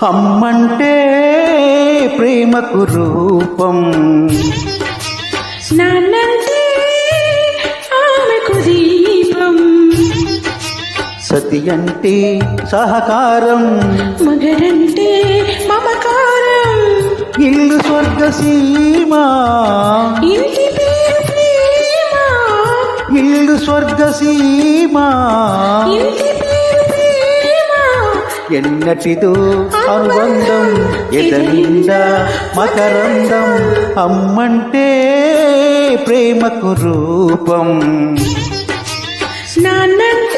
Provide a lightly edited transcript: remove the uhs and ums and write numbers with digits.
అమ్మంటే ప్రేమకు రూపం, నాన్నంటే ఆమెకు దీపం, సతి అంటే సహకారం, మగరంటే మమకారం, ఇల్లు స్వర్గసీమ, ఇంటి పేరు ప్రేమ, ఇల్లు స్వర్గసీమ, ఇంటి పేరు ప్రేమ, ఎన్నటిదో అనుబంధం, ఎదనిండా మకరందం, అమ్మంటే ప్రేమకు రూపం, నాన్నంటే